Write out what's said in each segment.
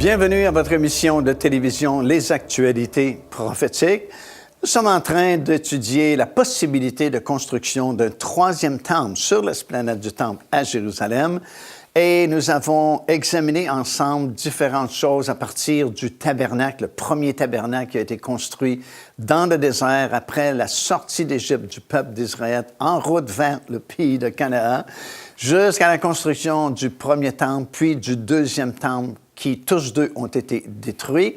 Bienvenue à votre émission de télévision Les Actualités prophétiques. Nous sommes en train d'étudier la possibilité de construction d'un troisième temple sur l'esplanade du temple à Jérusalem. Et nous avons examiné ensemble différentes choses à partir du tabernacle, le premier tabernacle qui a été construit dans le désert après la sortie d'Égypte du peuple d'Israël en route vers le pays de Canaan, jusqu'à la construction du premier temple, puis du deuxième temple, qui tous deux ont été détruits.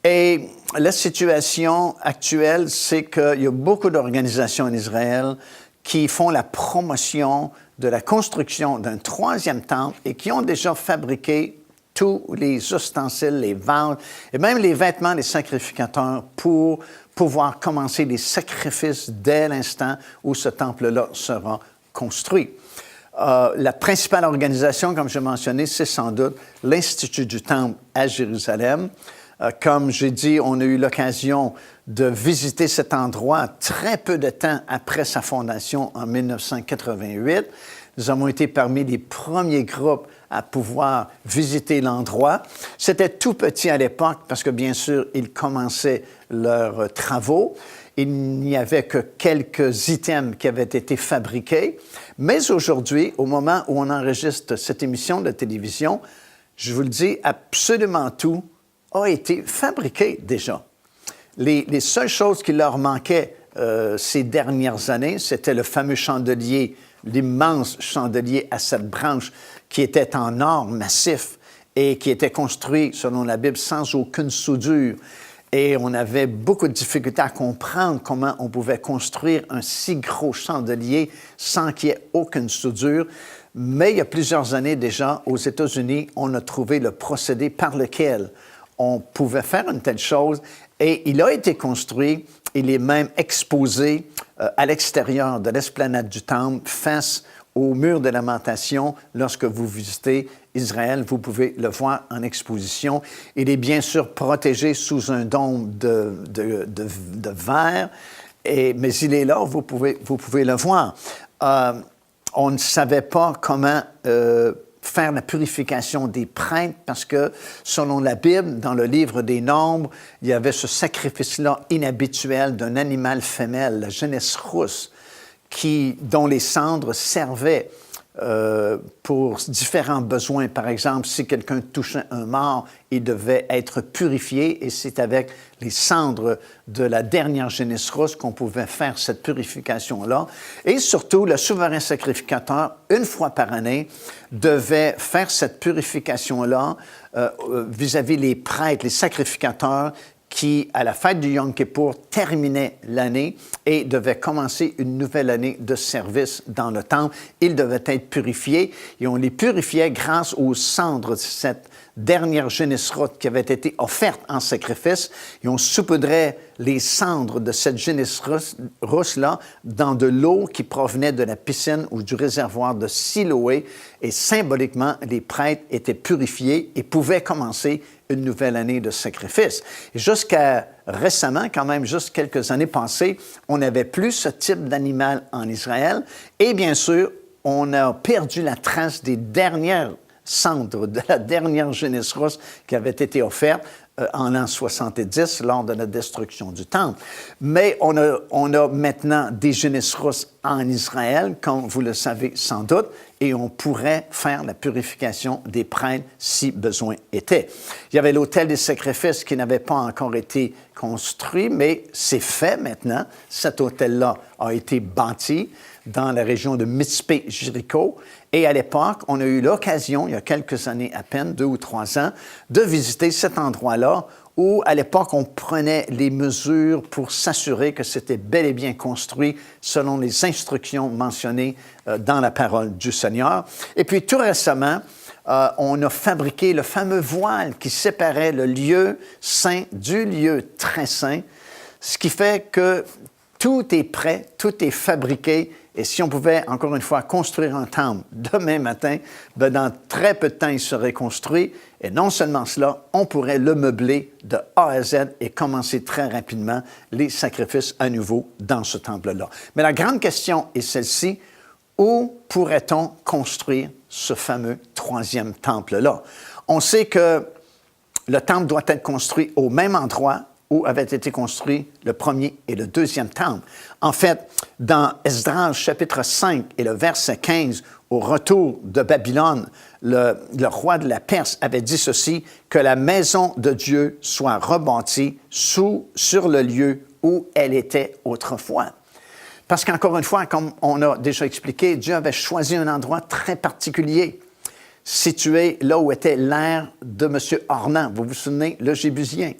Et la situation actuelle, c'est qu'il y a beaucoup d'organisations en Israël qui font la promotion de la construction d'un troisième temple et qui ont déjà fabriqué tous les ustensiles, les vases et même les vêtements des sacrificateurs pour pouvoir commencer les sacrifices dès l'instant où ce temple-là sera construit. La principale organisation, comme je mentionné, c'est sans doute l'Institut du Temple à Jérusalem. Comme j'ai dit, on a eu l'occasion de visiter cet endroit très peu de temps après sa fondation en 1988. Nous avons été parmi les premiers groupes à pouvoir visiter l'endroit. C'était tout petit à l'époque parce que, bien sûr, ils commençaient leurs travaux. Il n'y avait que quelques items qui avaient été fabriqués. Mais aujourd'hui, au moment où on enregistre cette émission de télévision, je vous le dis, absolument tout a été fabriqué déjà. Les seules choses qui leur manquaient ces dernières années, c'était le fameux chandelier, l'immense chandelier à 7 branches qui était en or massif et qui était construit, selon la Bible, sans aucune soudure. Et on avait beaucoup de difficultés à comprendre comment on pouvait construire un si gros chandelier sans qu'il y ait aucune soudure. Mais il y a plusieurs années déjà, aux États-Unis, on a trouvé le procédé par lequel on pouvait faire une telle chose. Et il a été construit, il est même exposé à l'extérieur de l'esplanade du Temple, face au mur de lamentation. Lorsque vous visitez Israël, vous pouvez le voir en exposition. Il est bien sûr protégé sous un dôme de verre, mais il est là, vous pouvez le voir. On ne savait pas comment faire la purification des prêtres parce que, selon la Bible, dans le livre des Nombres, il y avait ce sacrifice-là inhabituel d'un animal femelle, la jeunesse rousse, dont les cendres servaient pour différents besoins. Par exemple, si quelqu'un touchait un mort, il devait être purifié et c'est avec les cendres de la dernière génisse rousse qu'on pouvait faire cette purification-là. Et surtout, le souverain sacrificateur, une fois par année, devait faire cette purification-là vis-à-vis les prêtres, les sacrificateurs, qui, à la fête du Yom Kippour, terminait l'année et devait commencer une nouvelle année de service dans le temple. Ils devaient être purifiés et on les purifiait grâce aux cendres de cette dernière génisse rousse qui avait été offerte en sacrifice et on saupoudrait les cendres de cette génisse rousse-là dans de l'eau qui provenait de la piscine ou du réservoir de Siloé et symboliquement, les prêtres étaient purifiés et pouvaient commencer une nouvelle année de sacrifice. Et jusqu'à récemment, quand même, juste quelques années passées, on n'avait plus ce type d'animal en Israël. Et bien sûr, on a perdu la trace des dernières cendres, de la dernière génisse rousse qui avait été offerte en l'an 70 lors de la destruction du temple. Mais on a maintenant des génisses rousses en Israël, comme vous le savez sans doute, et on pourrait faire la purification des prêtres si besoin était. Il y avait l'autel des sacrifices qui n'avait pas encore été construit, mais c'est fait maintenant. Cet autel-là a été bâti dans la région de Mitzpé, Jéricho. Et à l'époque, on a eu l'occasion, il y a quelques années à peine, 2 ou 3 ans, de visiter cet endroit-là où, à l'époque, on prenait les mesures pour s'assurer que c'était bel et bien construit selon les instructions mentionnées dans la parole du Seigneur. Et puis, tout récemment, on a fabriqué le fameux voile qui séparait le lieu saint du lieu très saint, ce qui fait que tout est prêt, tout est fabriqué. Et si on pouvait, encore une fois, construire un temple demain matin, bien, dans très peu de temps, il serait construit. Et non seulement cela, on pourrait le meubler de A à Z et commencer très rapidement les sacrifices à nouveau dans ce temple-là. Mais la grande question est celle-ci, où pourrait-on construire ce fameux troisième temple-là? On sait que le temple doit être construit au même endroit où avaient été construits le premier et le deuxième temple. En fait, dans Esdras chapitre 5 et le verset 15, au retour de Babylone, le roi de la Perse avait dit ceci, que la maison de Dieu soit rebâtie sur le lieu où elle était autrefois. Parce qu'encore une fois, comme on a déjà expliqué, Dieu avait choisi un endroit très particulier, situé là où était l'aire de M. Ornan, vous vous souvenez, le Jébusien.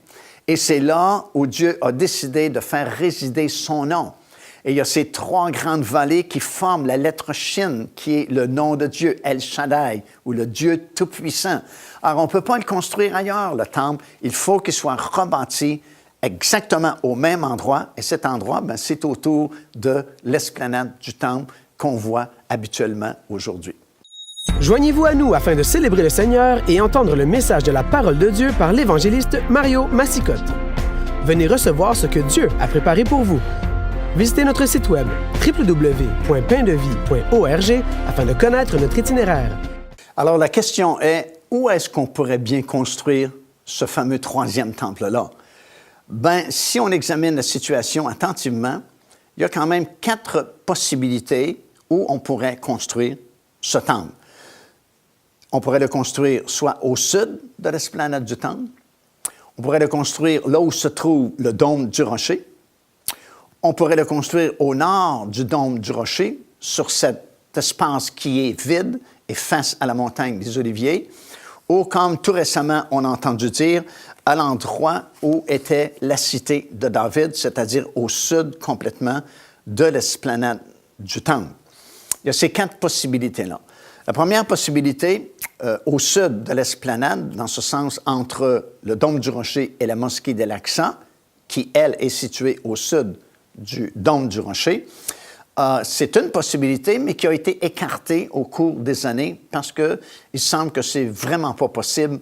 Et c'est là où Dieu a décidé de faire résider son nom. Et il y a ces trois grandes vallées qui forment la lettre Shin, qui est le nom de Dieu, El Shaddai, ou le Dieu Tout-Puissant. Alors, on ne peut pas le construire ailleurs, le temple. Il faut qu'il soit rebâti exactement au même endroit. Et cet endroit, c'est autour de l'esplanade du temple qu'on voit habituellement aujourd'hui. Joignez-vous à nous afin de célébrer le Seigneur et entendre le message de la parole de Dieu par l'évangéliste Mario Massicotte. Venez recevoir ce que Dieu a préparé pour vous. Visitez notre site web www.paindevie.org afin de connaître notre itinéraire. Alors la question est, où est-ce qu'on pourrait bien construire ce fameux troisième temple-là? Si on examine la situation attentivement, il y a quand même 4 possibilités où on pourrait construire ce temple. On pourrait le construire soit au sud de l'esplanade du temple, on pourrait le construire là où se trouve le dôme du rocher, on pourrait le construire au nord du dôme du rocher, sur cet espace qui est vide et face à la montagne des Oliviers, ou comme tout récemment on a entendu dire, à l'endroit où était la cité de David, c'est-à-dire au sud complètement de l'esplanade du temple. Il y a ces 4 possibilités-là. La première possibilité, au sud de l'esplanade, dans ce sens entre le dôme du rocher et la mosquée d'Al-Aqsa, qui, elle, est située au sud du dôme du rocher, c'est une possibilité, mais qui a été écartée au cours des années parce qu'il semble que c'est vraiment pas possible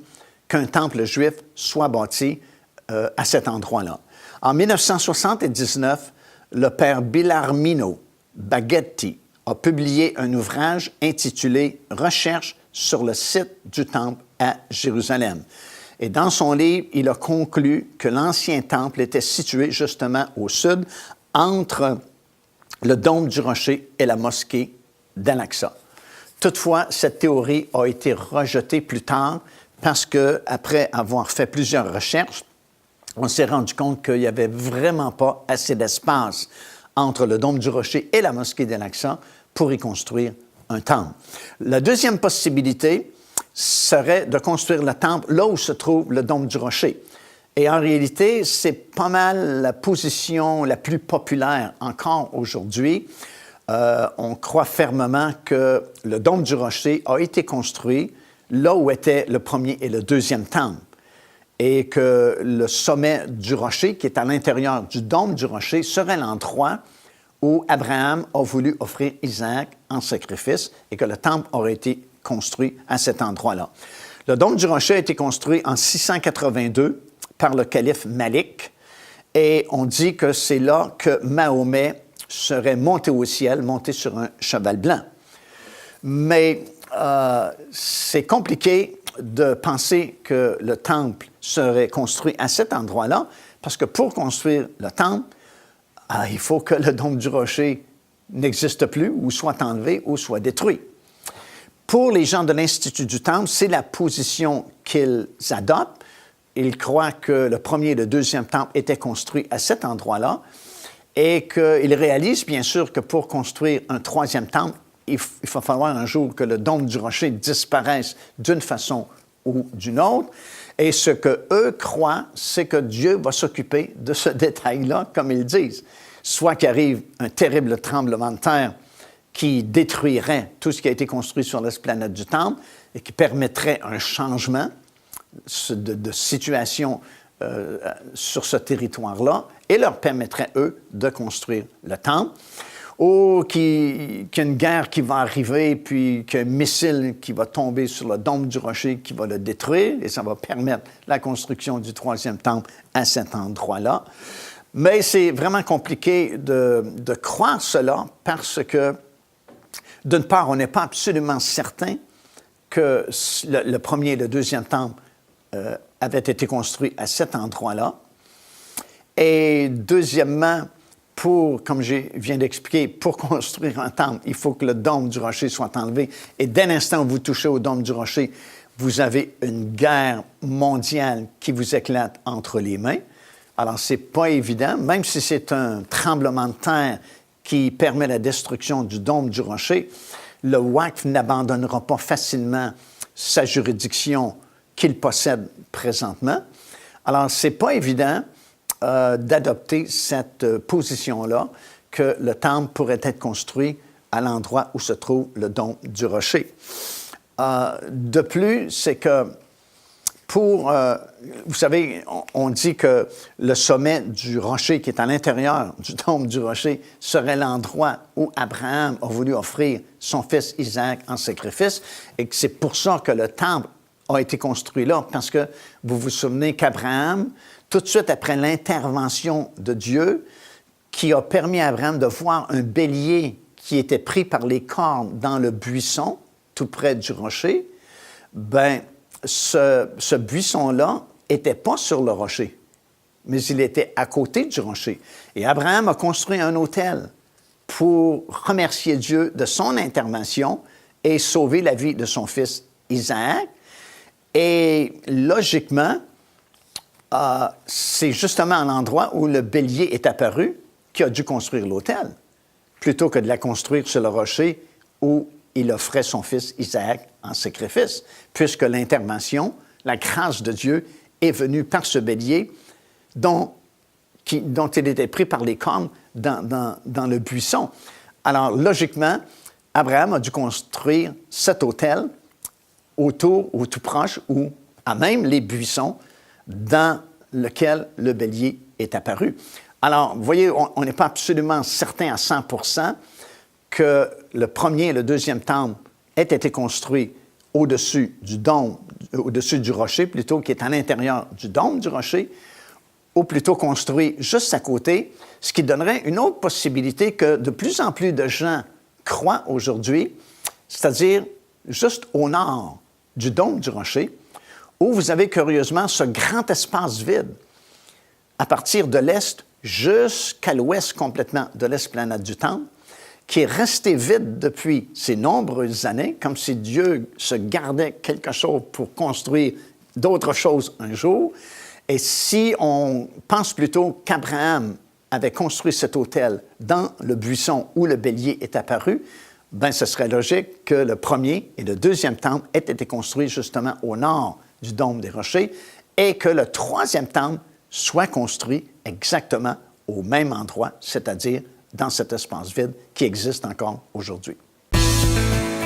qu'un temple juif soit bâti à cet endroit-là. En 1979, le père Bellarmino Baghetti a publié un ouvrage intitulé « Recherche sur le site du temple à Jérusalem ». Et dans son livre, il a conclu que l'ancien temple était situé justement au sud, entre le dôme du rocher et la mosquée d'Al-Aqsa. Toutefois, cette théorie a été rejetée plus tard parce qu'après avoir fait plusieurs recherches, on s'est rendu compte qu'il n'y avait vraiment pas assez d'espace entre le dôme du rocher et la mosquée d'Al-Aqsa pour y construire un temple. La deuxième possibilité serait de construire le temple là où se trouve le dôme du rocher. Et en réalité, c'est pas mal la position la plus populaire encore aujourd'hui. On croit fermement que le dôme du rocher a été construit là où étaient le premier et le deuxième temple, et que le sommet du rocher, qui est à l'intérieur du dôme du rocher, serait l'endroit où Abraham a voulu offrir Isaac en sacrifice et que le temple aurait été construit à cet endroit-là. Le dôme du rocher a été construit en 682 par le calife Malik, et on dit que c'est là que Mahomet serait monté au ciel, monté sur un cheval blanc. Mais c'est compliqué de penser que le temple serait construit à cet endroit-là, parce que pour construire le temple, il faut que le dôme du rocher n'existe plus, ou soit enlevé, ou soit détruit. Pour les gens de l'Institut du Temple, c'est la position qu'ils adoptent. Ils croient que le premier et le deuxième temple étaient construits à cet endroit-là, et qu'ils réalisent bien sûr que pour construire un troisième temple, il va falloir un jour que le dôme du rocher disparaisse d'une façon ou d'une autre. Et ce qu'eux croient, c'est que Dieu va s'occuper de ce détail-là, comme ils disent. Soit qu'arrive un terrible tremblement de terre qui détruirait tout ce qui a été construit sur l'esplanade du temple et qui permettrait un changement de situation sur ce territoire-là et leur permettrait, eux, de construire le temple. Ou qu'il y a une guerre qui va arriver, puis qu'il y a un missile qui va tomber sur le dôme du rocher qui va le détruire, et ça va permettre la construction du troisième temple à cet endroit-là. Mais c'est vraiment compliqué de croire cela parce que, d'une part, on n'est pas absolument certain que le premier et le deuxième temple avait été construit à cet endroit-là. Et deuxièmement, comme je viens d'expliquer, pour construire un temple, il faut que le dôme du rocher soit enlevé. Et dès l'instant où vous touchez au dôme du rocher, vous avez une guerre mondiale qui vous éclate entre les mains. Alors, ce n'est pas évident, même si c'est un tremblement de terre qui permet la destruction du dôme du rocher, le Waqf n'abandonnera pas facilement sa juridiction qu'il possède présentement. Alors, ce n'est pas évident d'adopter cette position-là, que le temple pourrait être construit à l'endroit où se trouve le dôme du rocher. De plus, c'est que vous savez, on dit que le sommet du rocher qui est à l'intérieur du dôme du rocher serait l'endroit où Abraham a voulu offrir son fils Isaac en sacrifice et que c'est pour ça que le temple a été construit là, parce que vous vous souvenez qu'Abraham, tout de suite après l'intervention de Dieu, qui a permis à Abraham de voir un bélier qui était pris par les cornes dans le buisson, tout près du rocher, bien, ce buisson-là n'était pas sur le rocher, mais il était à côté du rocher. Et Abraham a construit un autel pour remercier Dieu de son intervention et sauver la vie de son fils Isaac. Et logiquement, c'est justement à l'endroit où le bélier est apparu qu'il a dû construire l'autel, plutôt que de la construire sur le rocher où il offrait son fils Isaac en sacrifice, puisque l'intervention, la grâce de Dieu est venue par ce bélier dont il était pris par les cornes dans le buisson. Alors, logiquement, Abraham a dû construire cet autel autour, ou tout proche, ou à même les buissons dans lequel le bélier est apparu. Alors, vous voyez, on n'est pas absolument certain à 100% que le premier et le deuxième temple aient été construits au-dessus du dôme, au-dessus du rocher, plutôt, qui est à l'intérieur du dôme du rocher, ou plutôt construits juste à côté, ce qui donnerait une autre possibilité que de plus en plus de gens croient aujourd'hui, c'est-à-dire juste au nord du dôme du rocher, où vous avez curieusement ce grand espace vide, à partir de l'est jusqu'à l'ouest complètement de l'esplanade du temple, qui est resté vide depuis ces nombreuses années, comme si Dieu se gardait quelque chose pour construire d'autres choses un jour. Et si on pense plutôt qu'Abraham avait construit cet autel dans le buisson où le bélier est apparu, bien, ce serait logique que le premier et le deuxième temple aient été construits justement au nord du dôme des rochers et que le troisième temple soit construit exactement au même endroit, c'est-à-dire dans cet espace vide qui existe encore aujourd'hui.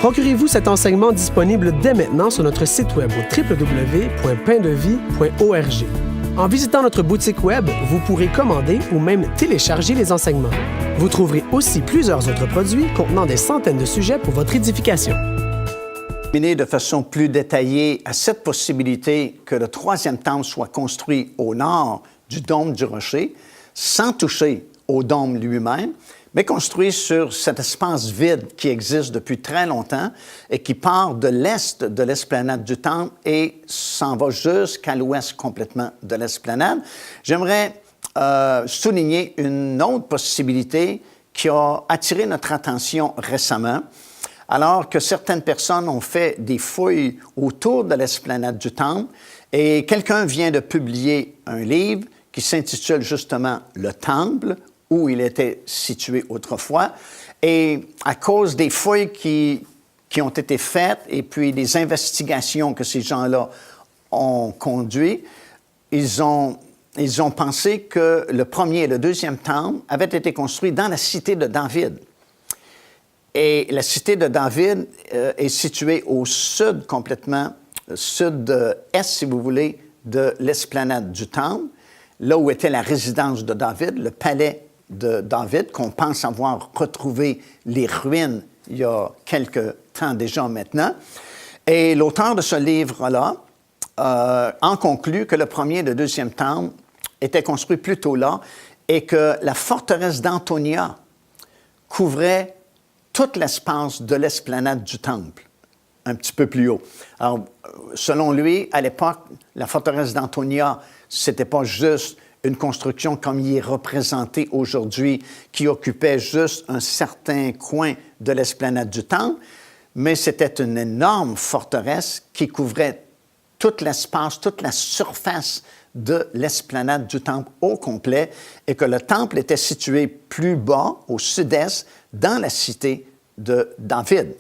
Procurez-vous cet enseignement disponible dès maintenant sur notre site web au www.paindevie.org. En visitant notre boutique web, vous pourrez commander ou même télécharger les enseignements. Vous trouverez aussi plusieurs autres produits contenant des centaines de sujets pour votre édification. De façon plus détaillée à cette possibilité que le troisième temple soit construit au nord du dôme du rocher, sans toucher au dôme lui-même, mais construit sur cet espace vide qui existe depuis très longtemps et qui part de l'est de l'esplanade du temple et s'en va jusqu'à l'ouest complètement de l'esplanade. J'aimerais souligner une autre possibilité qui a attiré notre attention récemment, alors que certaines personnes ont fait des fouilles autour de l'esplanade du temple et quelqu'un vient de publier un livre qui s'intitule justement « Le Temple », où il était situé autrefois. Et à cause des fouilles qui ont été faites et puis des investigations que ces gens-là ont conduites, ils ont pensé que le premier et le deuxième temple avaient été construits dans la cité de David. Et la cité de David est située au sud complètement, sud-est, si vous voulez, de l'esplanade du temple, là où était la résidence de David, le palais de David, qu'on pense avoir retrouvé les ruines il y a quelque temps déjà maintenant. Et l'auteur de ce livre-là en conclut que le premier et le deuxième temple étaient construits plutôt là et que la forteresse d'Antonia couvrait tout l'espace de l'esplanade du temple. un petit peu plus haut. Alors, selon lui, à l'époque, la forteresse d'Antonia, c'était pas juste une construction comme il est représenté aujourd'hui, qui occupait juste un certain coin de l'esplanade du Temple, mais c'était une énorme forteresse qui couvrait tout l'espace, toute la surface de l'esplanade du Temple au complet, et que le Temple était situé plus bas, au sud-est, dans la cité de David.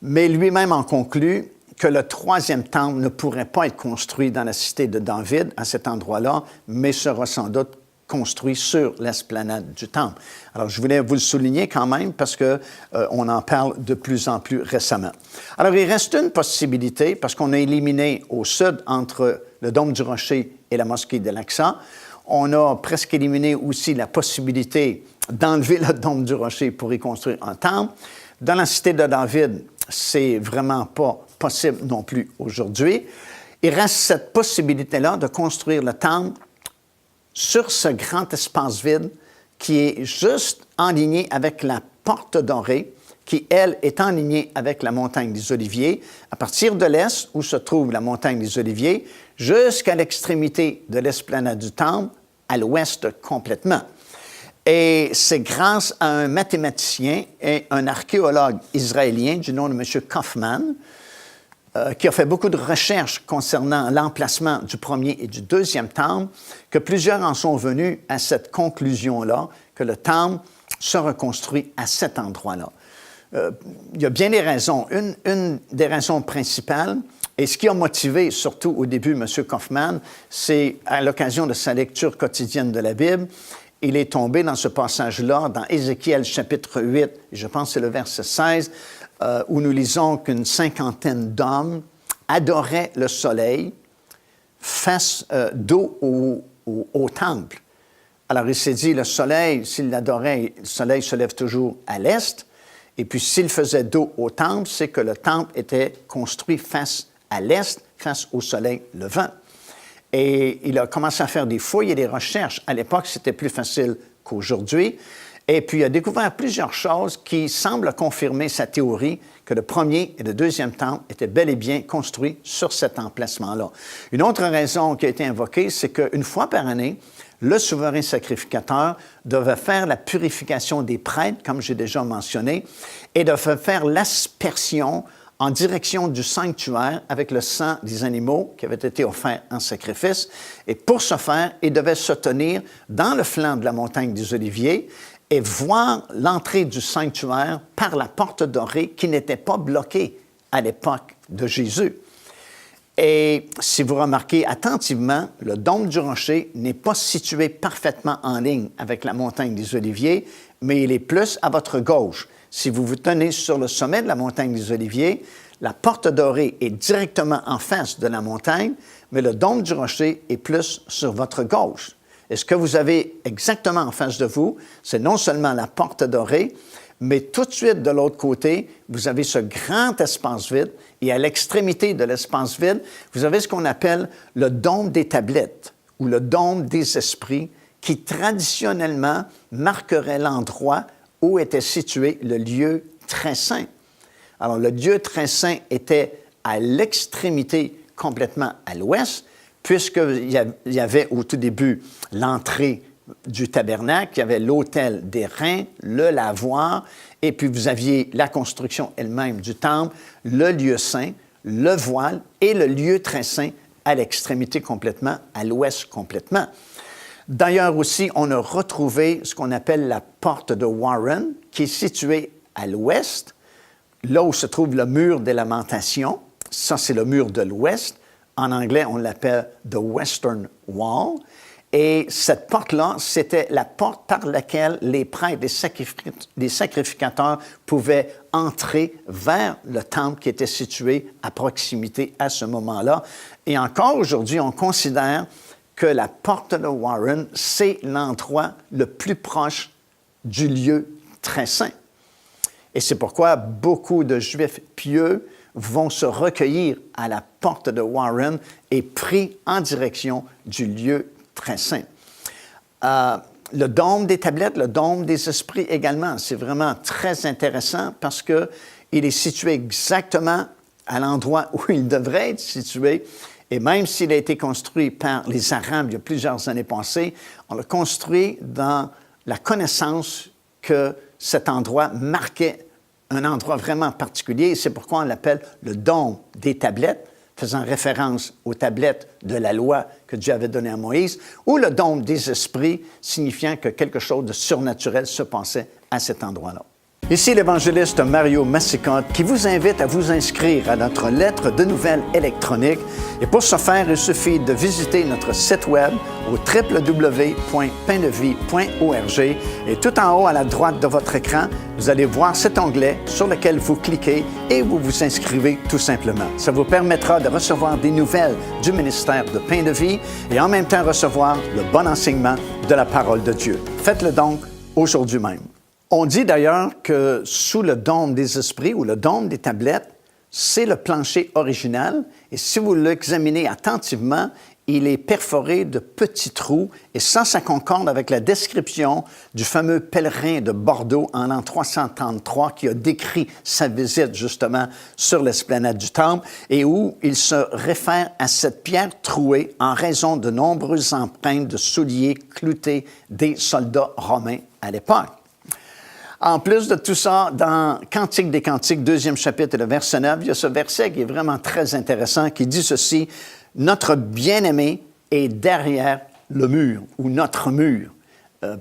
Mais lui-même en conclut que le troisième temple ne pourrait pas être construit dans la cité de David, à cet endroit-là, mais sera sans doute construit sur l'esplanade du temple. Alors, je voulais vous le souligner quand même parce qu'on en parle de plus en plus récemment. Alors, il reste une possibilité, parce qu'on a éliminé au sud, entre le Dôme du Rocher et la mosquée de l'Aqsa, on a presque éliminé aussi la possibilité d'enlever le Dôme du Rocher pour y construire un temple. Dans la cité de David, c'est vraiment pas possible non plus aujourd'hui. Il reste cette possibilité-là de construire le temple sur ce grand espace vide qui est juste enligné avec la porte dorée, qui, elle, est enlignée avec la montagne des Oliviers, à partir de l'est, où se trouve la montagne des Oliviers, jusqu'à l'extrémité de l'esplanade du temple, à l'ouest complètement. Et c'est grâce à un mathématicien et un archéologue israélien du nom de M. Kaufman, qui a fait beaucoup de recherches concernant l'emplacement du premier et du deuxième temple, que plusieurs en sont venus à cette conclusion-là, que le temple se reconstruit à cet endroit-là. Il y a bien des raisons. Une des raisons principales, et ce qui a motivé surtout au début M. Kaufman, c'est à l'occasion de sa lecture quotidienne de la Bible, il est tombé dans ce passage-là, dans Ézéchiel chapitre 8, je pense que c'est le verset 16, où nous lisons qu'une cinquantaine d'hommes adoraient le soleil face dos au temple. Alors il s'est dit, le soleil, s'il l'adorait, le soleil se lève toujours à l'est, et puis s'il faisait dos au temple, c'est que le temple était construit face à l'est, face au soleil levant. Et il a commencé à faire des fouilles et des recherches. À l'époque, c'était plus facile qu'aujourd'hui. Et puis, il a découvert plusieurs choses qui semblent confirmer sa théorie que le premier et le deuxième temple étaient bel et bien construits sur cet emplacement-là. Une autre raison qui a été invoquée, c'est qu'une fois par année, le souverain sacrificateur devait faire la purification des prêtres, comme j'ai déjà mentionné, et devait faire l'aspersion en direction du sanctuaire avec le sang des animaux qui avaient été offerts en sacrifice. Et pour ce faire, il devait se tenir dans le flanc de la montagne des Oliviers et voir l'entrée du sanctuaire par la porte dorée qui n'était pas bloquée à l'époque de Jésus. Et si vous remarquez attentivement, le Dôme du Rocher n'est pas situé parfaitement en ligne avec la montagne des Oliviers, mais il est plus à votre gauche. Si vous vous tenez sur le sommet de la montagne des Oliviers, la porte dorée est directement en face de la montagne, mais le Dôme du Rocher est plus sur votre gauche. Et ce que vous avez exactement en face de vous, c'est non seulement la porte dorée, mais tout de suite de l'autre côté, vous avez ce grand espace vide, et à l'extrémité de l'espace vide, vous avez ce qu'on appelle le dôme des tablettes, ou le dôme des esprits, qui traditionnellement marquerait l'endroit où était situé le lieu très saint. Alors, le lieu très saint était à l'extrémité complètement à l'ouest, puisqu'il y avait au tout début l'entrée du tabernacle, il y avait l'autel des reins, le lavoir, et puis vous aviez la construction elle-même du temple, le lieu saint, le voile et le lieu très saint à l'extrémité complètement, à l'ouest complètement. D'ailleurs aussi, on a retrouvé ce qu'on appelle la porte de Warren, qui est située à l'ouest, là où se trouve le mur des lamentations. Ça, c'est le mur de l'ouest. En anglais, on l'appelle « the Western Wall ». Et cette porte-là, c'était la porte par laquelle les prêtres, les sacrificateurs pouvaient entrer vers le temple qui était situé à proximité à ce moment-là. Et encore aujourd'hui, on considère que la porte de Warren, c'est l'endroit le plus proche du lieu très saint. Et c'est pourquoi beaucoup de Juifs pieux vont se recueillir à la porte de Warren et prient en direction du lieu très saint. Le dôme des tablettes, le dôme des esprits également, c'est vraiment très intéressant parce qu'il est situé exactement à l'endroit où il devrait être situé. Et même s'il a été construit par les Arabes il y a plusieurs années passées, on l'a construit dans la connaissance que cet endroit marquait un endroit vraiment particulier. Et c'est pourquoi on l'appelle le dôme des tablettes, faisant référence aux tablettes de la loi que Dieu avait donnée à Moïse, ou le dôme des esprits, signifiant que quelque chose de surnaturel se passait à cet endroit-là. Ici l'évangéliste Mario Massicotte qui vous invite à vous inscrire à notre lettre de nouvelles électronique. Et pour ce faire, il suffit de visiter notre site web au www.paindevie.org et tout en haut à la droite de votre écran, vous allez voir cet onglet sur lequel vous cliquez et vous vous inscrivez tout simplement. Ça vous permettra de recevoir des nouvelles du ministère de Pain de Vie et en même temps recevoir le bon enseignement de la parole de Dieu. Faites-le donc aujourd'hui même. On dit d'ailleurs que sous le dôme des esprits ou le dôme des tablettes, c'est le plancher original et si vous l'examinez attentivement, il est perforé de petits trous et ça concorde avec la description du fameux pèlerin de Bordeaux en l'an 333 qui a décrit sa visite justement sur l'esplanade du Temple et où il se réfère à cette pierre trouée en raison de nombreuses empreintes de souliers cloutés des soldats romains à l'époque. En plus de tout ça, dans Cantique des Cantiques, 2e chapitre et le verset 9, il y a ce verset qui est vraiment très intéressant, qui dit ceci, « Notre bien-aimé est derrière le mur » ou « notre mur »,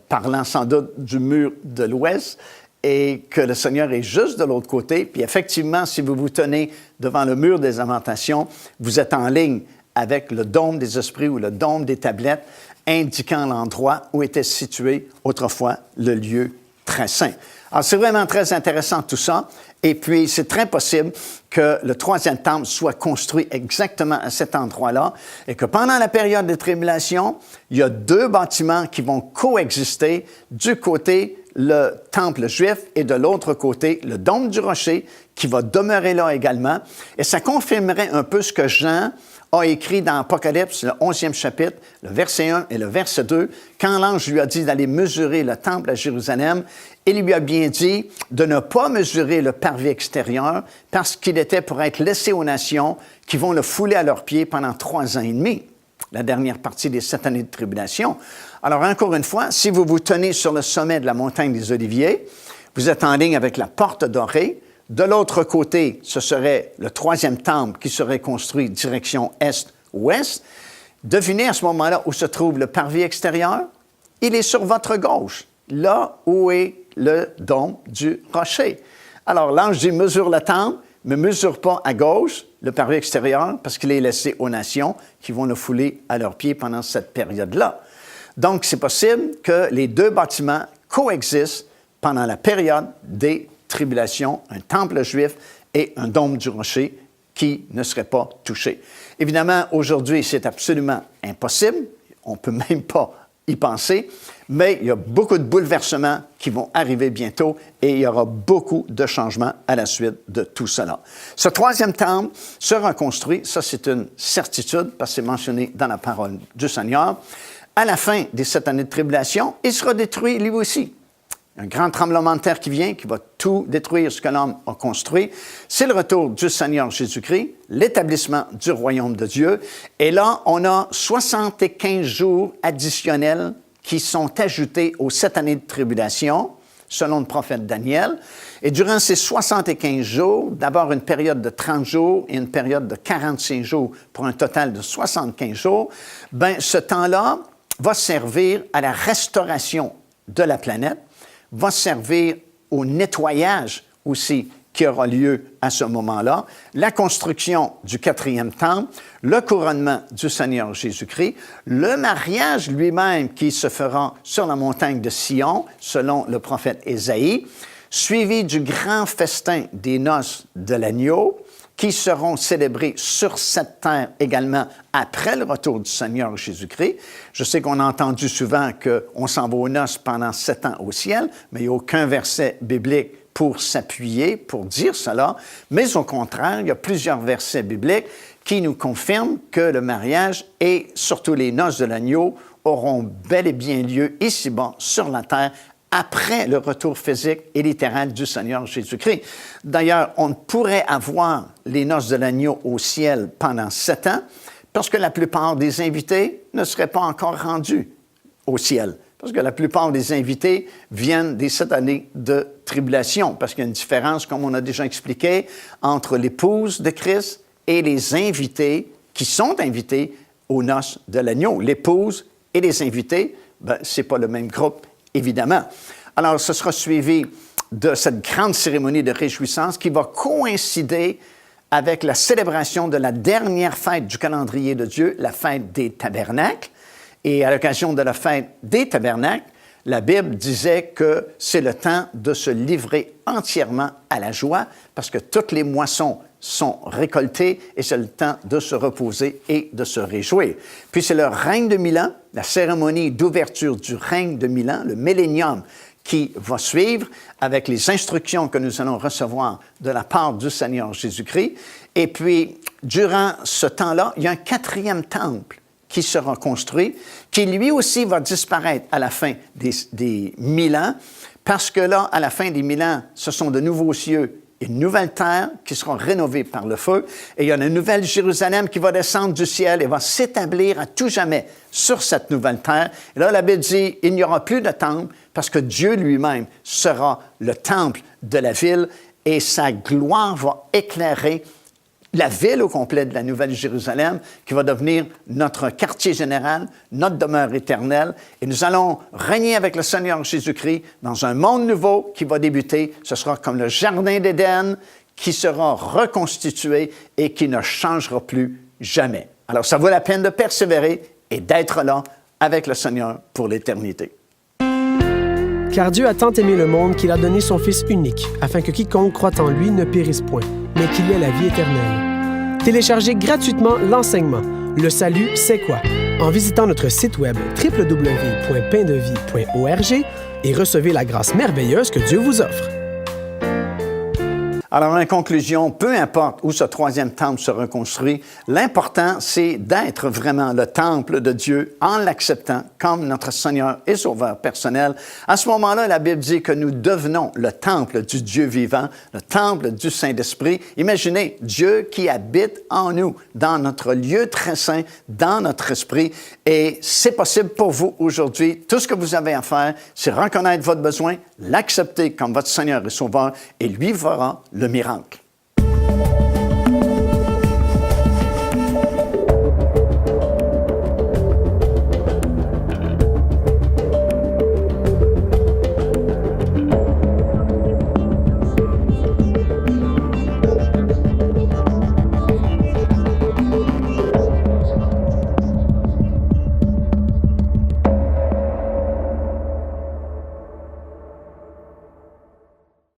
parlant sans doute du mur de l'Ouest, et que le Seigneur est juste de l'autre côté. Puis effectivement, si vous vous tenez devant le mur des Lamentations, vous êtes en ligne avec le dôme des esprits ou le dôme des tablettes, indiquant l'endroit où était situé autrefois le lieu très saint. Alors, c'est vraiment très intéressant tout ça. Et puis, c'est très possible que le troisième temple soit construit exactement à cet endroit-là et que pendant la période de tribulation, il y a deux bâtiments qui vont coexister du côté le temple juif et de l'autre côté le dôme du rocher qui va demeurer là également. Et ça confirmerait un peu ce que Jean a écrit dans Apocalypse, le 11e chapitre, le verset 1 et le verset 2, quand l'ange lui a dit d'aller mesurer le temple à Jérusalem, il lui a bien dit de ne pas mesurer le parvis extérieur parce qu'il était pour être laissé aux nations qui vont le fouler à leurs pieds pendant 3 ans et demi, la dernière partie des 7 années de tribulation. Alors, encore une fois, si vous vous tenez sur le sommet de la montagne des Oliviers, vous êtes en ligne avec la porte dorée. De l'autre côté, ce serait le troisième temple qui serait construit direction est-ouest. Devinez à ce moment-là où se trouve le parvis extérieur. Il est sur votre gauche, là où est le dôme du rocher. Alors, l'ange dit, mesure le temple, mais ne mesure pas à gauche le parvis extérieur parce qu'il est laissé aux nations qui vont le fouler à leurs pieds pendant cette période-là. Donc, c'est possible que les deux bâtiments coexistent pendant la période des tribulation, un temple juif et un dôme du rocher qui ne serait pas touché. Évidemment, aujourd'hui, c'est absolument impossible. On ne peut même pas y penser, mais il y a beaucoup de bouleversements qui vont arriver bientôt et il y aura beaucoup de changements à la suite de tout cela. Ce troisième temple sera construit, ça c'est une certitude parce que c'est mentionné dans la parole du Seigneur. À la fin des 7 années de tribulation, il sera détruit lui aussi. Un grand tremblement de terre qui vient, qui va tout détruire ce que l'homme a construit. C'est le retour du Seigneur Jésus-Christ, l'établissement du royaume de Dieu. Et là, on a 75 jours additionnels qui sont ajoutés aux 7 années de tribulation, selon le prophète Daniel. Et durant ces 75 jours, d'abord une période de 30 jours et une période de 45 jours pour un total de 75 jours, bien, ce temps-là va servir à la restauration de la planète, va servir au nettoyage aussi qui aura lieu à ce moment-là, la construction du 4e temple, le couronnement du Seigneur Jésus-Christ, le mariage lui-même qui se fera sur la montagne de Sion, selon le prophète Ésaïe, suivi du grand festin des noces de l'agneau, qui seront célébrés sur cette terre également après le retour du Seigneur Jésus-Christ. Je sais qu'on a entendu souvent qu'on s'en va aux noces pendant 7 ans au ciel, mais il n'y a aucun verset biblique pour s'appuyer, pour dire cela. Mais au contraire, il y a plusieurs versets bibliques qui nous confirment que le mariage et surtout les noces de l'agneau auront bel et bien lieu ici-bas sur la terre après le retour physique et littéral du Seigneur Jésus-Christ. D'ailleurs, on ne pourrait avoir les noces de l'agneau au ciel pendant 7 ans parce que la plupart des invités ne seraient pas encore rendus au ciel. Parce que la plupart des invités viennent des 7 années de tribulation, parce qu'il y a une différence, comme on a déjà expliqué, entre l'épouse de Christ et les invités qui sont invités aux noces de l'agneau. L'épouse et les invités, ce n'est pas le même groupe, évidemment. Alors, ce sera suivi de cette grande cérémonie de réjouissance qui va coïncider avec la célébration de la dernière fête du calendrier de Dieu, la fête des tabernacles. Et à l'occasion de la fête des tabernacles, la Bible disait que c'est le temps de se livrer entièrement à la joie parce que toutes les moissons sont récoltées et c'est le temps de se reposer et de se réjouir. Puis c'est le règne de 1000 ans, la cérémonie d'ouverture du règne de 1000 ans, le millénium, qui va suivre avec les instructions que nous allons recevoir de la part du Seigneur Jésus-Christ. Et puis, durant ce temps-là, il y a un 4e temple qui sera construit, qui lui aussi va disparaître à la fin des 1000 ans, parce que là, à la fin des 1000 ans, ce sont de nouveaux cieux et une nouvelle terre qui seront rénovées par le feu, et il y a une nouvelle Jérusalem qui va descendre du ciel et va s'établir à tout jamais sur cette nouvelle terre. Et là, la Bible dit, il n'y aura plus de temple, parce que Dieu lui-même sera le temple de la ville, et sa gloire va éclairer la ville au complet de la Nouvelle Jérusalem, qui va devenir notre quartier général, notre demeure éternelle. Et nous allons régner avec le Seigneur Jésus-Christ dans un monde nouveau qui va débuter. Ce sera comme le Jardin d'Éden qui sera reconstitué et qui ne changera plus jamais. Alors, ça vaut la peine de persévérer et d'être là avec le Seigneur pour l'éternité. Car Dieu a tant aimé le monde qu'il a donné son Fils unique, afin que quiconque croit en lui ne périsse point, mais qu'il ait la vie éternelle. Téléchargez gratuitement l'enseignement « Le salut, c'est quoi ?» en visitant notre site web www.paindevie.org et recevez la grâce merveilleuse que Dieu vous offre. Alors, en conclusion, peu importe où ce 3e temple se reconstruit, l'important, c'est d'être vraiment le temple de Dieu en l'acceptant comme notre Seigneur et Sauveur personnel. À ce moment-là, la Bible dit que nous devenons le temple du Dieu vivant, le temple du Saint-Esprit. Imaginez Dieu qui habite en nous, dans notre lieu très saint, dans notre esprit. Et c'est possible pour vous aujourd'hui. Tout ce que vous avez à faire, c'est reconnaître votre besoin, l'accepter comme votre Seigneur et Sauveur, et lui fera le miracle.